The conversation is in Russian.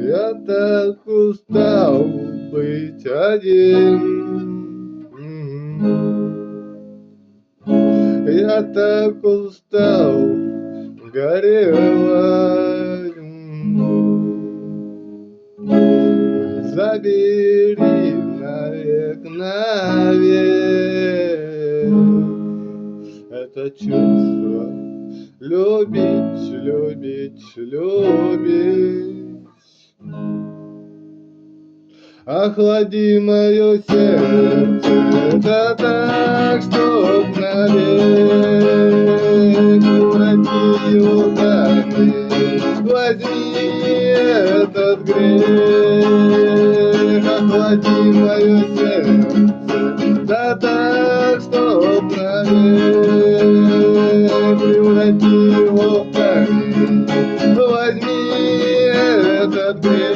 Я так устал быть один. Я так устал горевать. Забери навек это чувство любить, любить, любить. Охлади мое сердце, да так, чтоб навек преврати его в камень. Возьми этот грех, охлади мое сердце, да так, чтоб навек преврати его в камень. Возьми этот грех.